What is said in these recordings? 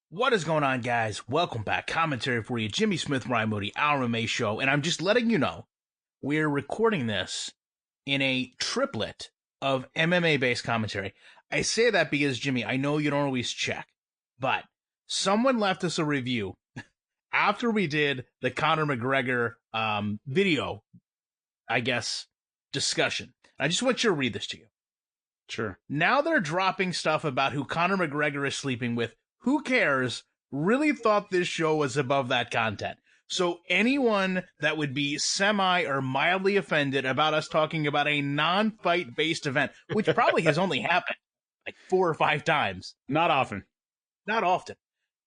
What is going on, guys? Welcome back. Commentary for you, Jimmy Smith and Ryan Moody, our MMA Show. And I'm just letting you know, we're recording this in a triplet of MMA-based commentary. I say that because, Jimmy, I know you don't always check, but someone left us a review after we did the Conor McGregor video, I guess, discussion. I just want you to read this to you. Sure. Now they're dropping stuff about who Conor McGregor is sleeping with. Who cares? Really thought this show was above that content. So anyone that would be semi or mildly offended about us talking about a non-fight based event, which probably has only happened like 4 or 5 times. Not often. Not often.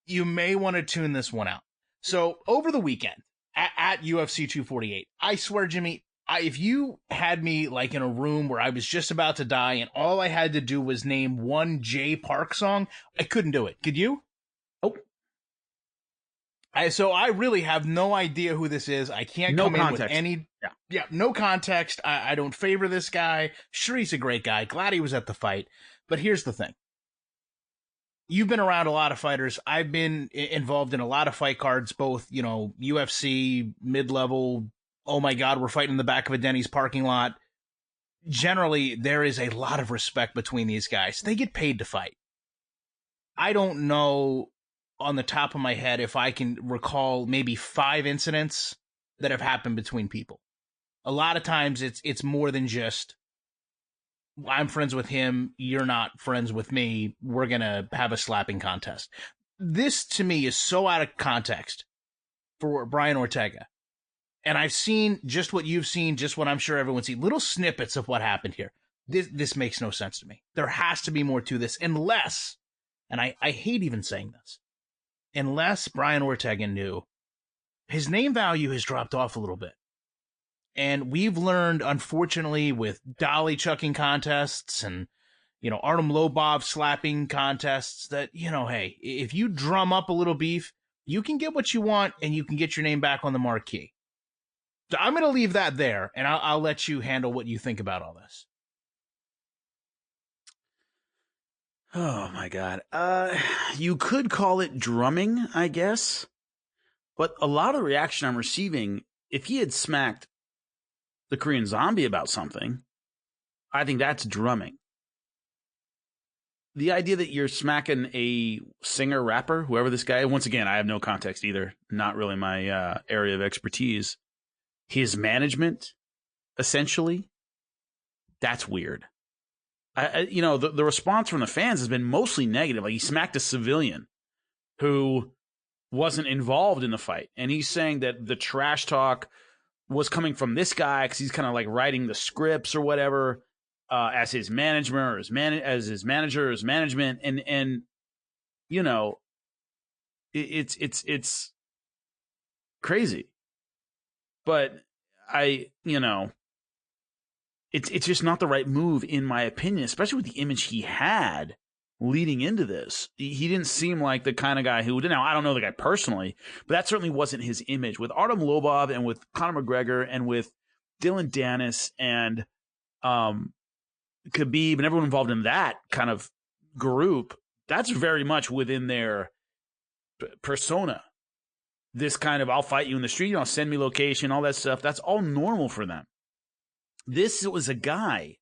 You may want to tune this one out. So over the weekend at UFC 248, I swear, Jimmy, if you had me like in a room where I was just about to die and all I had to do was name one Jay Park song, I couldn't do it. Could you? Oh. So I really have no idea who this is. I can't come in with any... Yeah, no context. I don't favor this guy. Sure, he's a great guy. Glad he was at the fight. But here's the thing. You've been around a lot of fighters. I've been involved in a lot of fight cards, both, UFC, mid-level... Oh my God, we're fighting in the back of a Denny's parking lot. Generally, there is a lot of respect between these guys. They get paid to fight. I don't know on the top of my head if I can recall maybe 5 incidents that have happened between people. A lot of times it's more than just, I'm friends with him, you're not friends with me, we're going to have a slapping contest. This, to me, is so out of context for Brian Ortega. And I've seen just what you've seen, just what I'm sure everyone's seen, little snippets of what happened here. This makes no sense to me. There has to be more to this, unless, and I hate even saying this, unless Brian Ortega knew his name value has dropped off a little bit. And we've learned, unfortunately, with dolly chucking contests and, Artem Lobov slapping contests that, hey, if you drum up a little beef, you can get what you want and you can get your name back on the marquee. So I'm going to leave that there, and I'll let you handle what you think about all this. Oh, my God. You could call it drumming, I guess. But a lot of the reaction I'm receiving, if he had smacked the Korean Zombie about something, I think that's drumming. The idea that you're smacking a singer, rapper, whoever this guy is, once again, I have no context either. Not really my area of expertise. His management, essentially, that's weird. The response from the fans has been mostly negative. Like, he smacked a civilian who wasn't involved in the fight. And he's saying that the trash talk was coming from this guy because he's kind of like writing the scripts or whatever as his management or as his manager or his management. And it's crazy. But it's just not the right move, in my opinion, especially with the image he had leading into this. He didn't seem like the kind of guy who, now I don't know the guy personally, but that certainly wasn't his image. With Artem Lobov and with Conor McGregor and with Dylan Dennis and Khabib and everyone involved in that kind of group, that's very much within their persona. This kind of, I'll fight you in the street, send me location, all that stuff. That's all normal for them. This was a guy,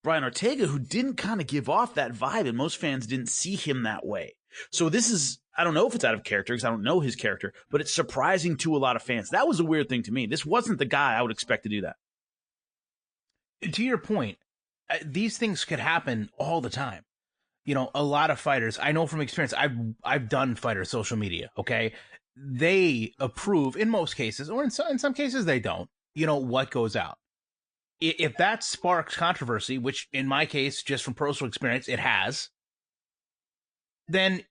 Brian Ortega, who didn't kind of give off that vibe, and most fans didn't see him that way. So this is, I don't know if it's out of character because I don't know his character, but it's surprising to a lot of fans. That was a weird thing to me. This wasn't the guy I would expect to do that. To your point, these things could happen all the time. A lot of fighters, I know from experience, I've done fighter social media, okay? They approve in most cases, or in some cases they don't, what goes out. If that sparks controversy, which in my case, just from personal experience, it has, then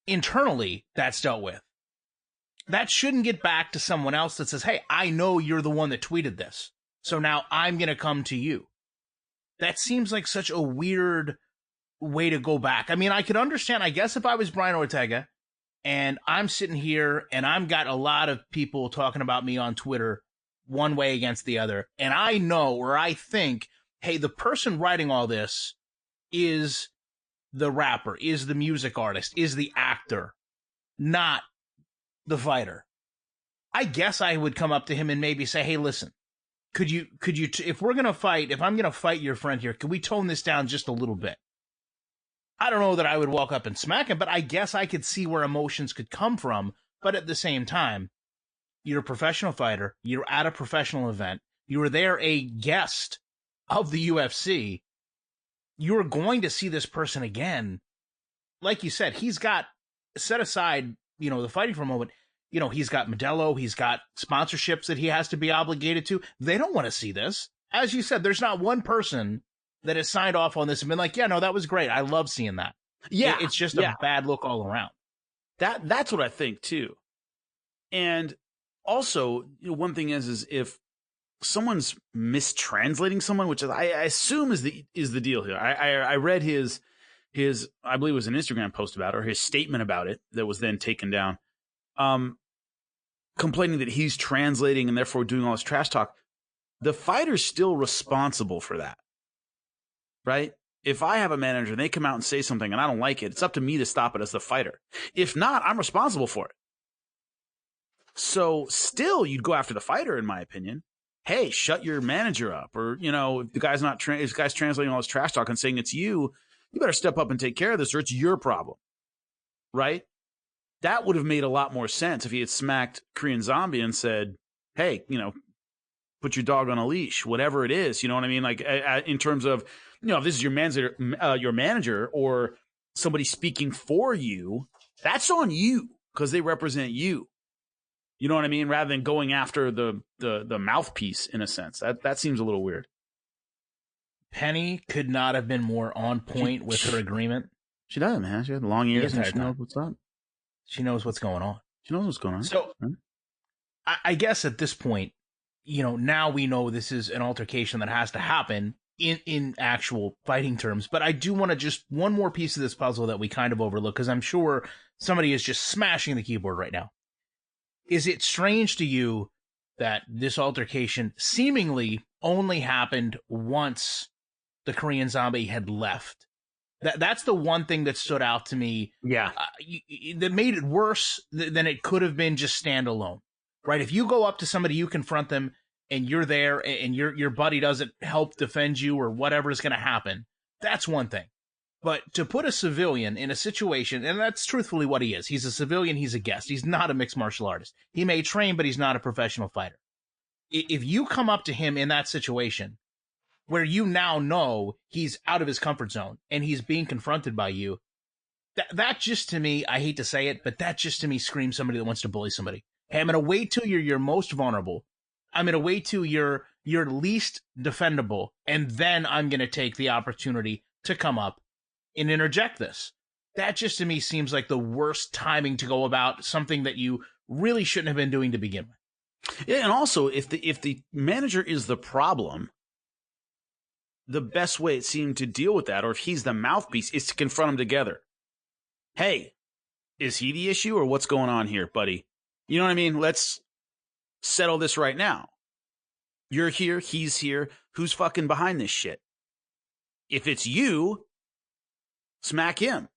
internally that's dealt with. That shouldn't get back to someone else that says, hey, I know you're the one that tweeted this, so now I'm going to come to you. That seems like such a weird way to go back. I mean, I could understand, I guess, if I was Brian Ortega, and I'm sitting here and I've got a lot of people talking about me on Twitter one way against the other. And I know, or I think, hey, the person writing all this is the rapper, is the music artist, is the actor, not the fighter, I guess I would come up to him and maybe say, hey, listen, could you, if we're going to fight, if I'm going to fight your friend here, could we tone this down just a little bit? I don't know that I would walk up and smack him, but I guess I could see where emotions could come from. But at the same time, you're a professional fighter. You're at a professional event. You were there a guest of the UFC. You're going to see this person again. Like you said, he's got, set aside, the fighting for a moment, he's got Modelo, he's got sponsorships that he has to be obligated to. They don't want to see this. As you said, there's not one person that has signed off on this and been like, yeah, no, that was great. I love seeing that. Yeah. It's just a bad look all around. That's what I think too. And also, one thing is if someone's mistranslating someone, which I assume is the deal here. I read his I believe it was an Instagram post about it, or his statement about it that was then taken down, complaining that he's translating and therefore doing all this trash talk. The fighter's still responsible for that, right? If I have a manager and they come out and say something and I don't like it, it's up to me to stop it as the fighter. If not, I'm responsible for it. So still, you'd go after the fighter, in my opinion. Hey, shut your manager up. Or, if the guy's if the guy's translating all this trash talk and saying it's you better step up and take care of this, or it's your problem. Right? That would have made a lot more sense if he had smacked Korean Zombie and said, hey, put your dog on a leash, whatever it is. You know what I mean? Like, in terms of, if this is your manager or somebody speaking for you, that's on you because they represent you. You know what I mean? Rather than going after the mouthpiece, in a sense. That seems a little weird. Penny could not have been more on point with her agreement. She does, man. She had long ears and she knows what's up. She knows what's going on. She knows what's going on. So, I guess at this point, now we know this is an altercation that has to happen in actual fighting terms. But I do want to just one more piece of this puzzle that we kind of overlook, because I'm sure somebody is just smashing the keyboard right now. Is it strange to you that this altercation seemingly only happened once the Korean Zombie had left? That's the one thing that stood out to me. Yeah. That made it worse than it could have been just standalone, right? If you go up to somebody, you confront them, and you're there, and your buddy doesn't help defend you or whatever is going to happen, that's one thing. But to put a civilian in a situation, and that's truthfully what he is. He's a civilian. He's a guest. He's not a mixed martial artist. He may train, but he's not a professional fighter. If you come up to him in that situation where you now know he's out of his comfort zone and he's being confronted by you, that just to me, I hate to say it, but that just to me screams somebody that wants to bully somebody. Hey, I'm going to wait till you're most vulnerable. I'm going to wait till you're least defendable, and then I'm going to take the opportunity to come up and interject this. That just to me seems like the worst timing to go about something that you really shouldn't have been doing to begin with. Yeah, and also if the manager is the problem, the best way it seemed to deal with that, or if he's the mouthpiece, is to confront them together. Hey, is he the issue, or what's going on here, buddy? You know what I mean? Let's settle this right now. You're here, he's here. Who's fucking behind this shit? If it's you, smack him.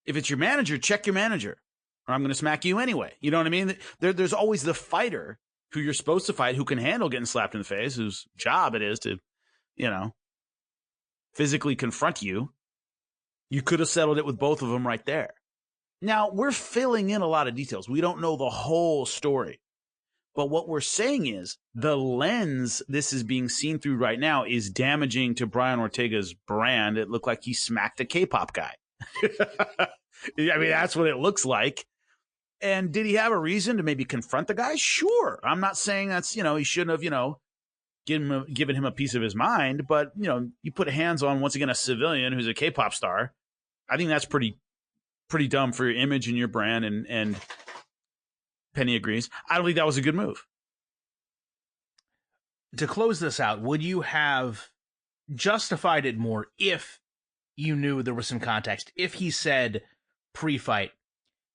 If it's your manager, check your manager, or I'm going to smack you anyway. You know what I mean? There's always the fighter who you're supposed to fight, who can handle getting slapped in the face, whose job it is to, physically confront you. You could have settled it with both of them right there. Now, we're filling in a lot of details. We don't know the whole story. But what we're saying is the lens this is being seen through right now is damaging to Brian Ortega's brand. It looked like he smacked a K-pop guy. I mean, that's what it looks like. And did he have a reason to maybe confront the guy? Sure. I'm not saying that's, he shouldn't have, given him a piece of his mind. But, you put hands on, once again, a civilian who's a K-pop star. I think that's pretty dumb for your image and your brand. And Penny agrees. I don't think that was a good move. To close this out, would you have justified it more if you knew there was some context? If he said pre-fight,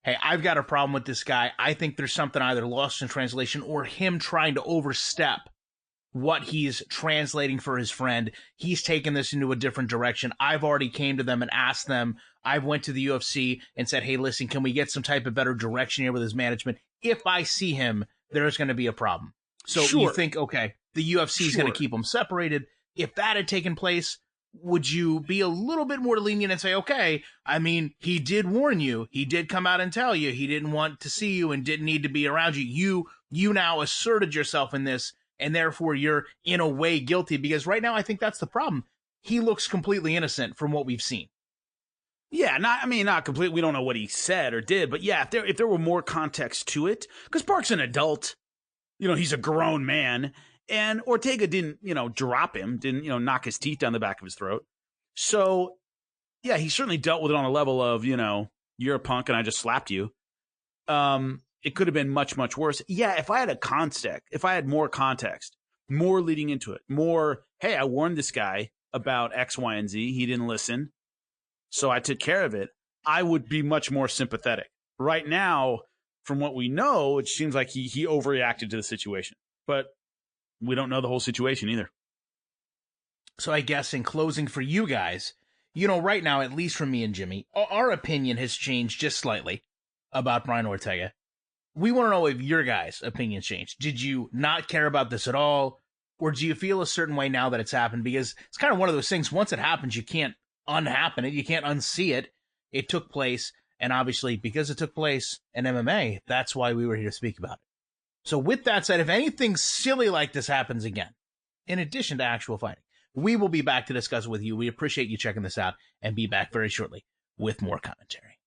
hey, I've got a problem with this guy. I think there's something either lost in translation or him trying to overstep what he's translating for his friend. He's taken this into a different direction. I've already came to them and asked them. I went to the UFC and said, hey, listen, can we get some type of better direction here with his management? If I see him, there's going to be a problem. So you think, okay, the UFC is going to keep them separated. If that had taken place, would you be a little bit more lenient and say, okay, I mean, he did warn you. He did come out and tell you he didn't want to see you and didn't need to be around you. You now asserted yourself in this, and therefore you're in a way guilty, because right now I think that's the problem. He looks completely innocent from what we've seen. Yeah, not completely. We don't know what he said or did, but yeah, if there were more context to it, because Park's an adult, he's a grown man, and Ortega didn't, drop him, didn't, knock his teeth down the back of his throat. So, yeah, he certainly dealt with it on a level of, you're a punk and I just slapped you. It could have been much, much worse. Yeah, if I had more context, more leading into it, more, hey, I warned this guy about X, Y, and Z. He didn't listen, so I took care of it. I would be much more sympathetic. Right now, from what we know, it seems like he overreacted to the situation. But we don't know the whole situation either. So I guess in closing for you guys, right now, at least from me and Jimmy, our opinion has changed just slightly about Brian Ortega. We want to know if your guys' opinions changed. Did you not care about this at all? Or do you feel a certain way now that it's happened? Because it's kind of one of those things, once it happens, you can't unhappen it. You can't unsee it. It took place. And obviously, because it took place in MMA, that's why we were here to speak about it. So with that said, if anything silly like this happens again, in addition to actual fighting, we will be back to discuss with you. We appreciate you checking this out and be back very shortly with more commentary.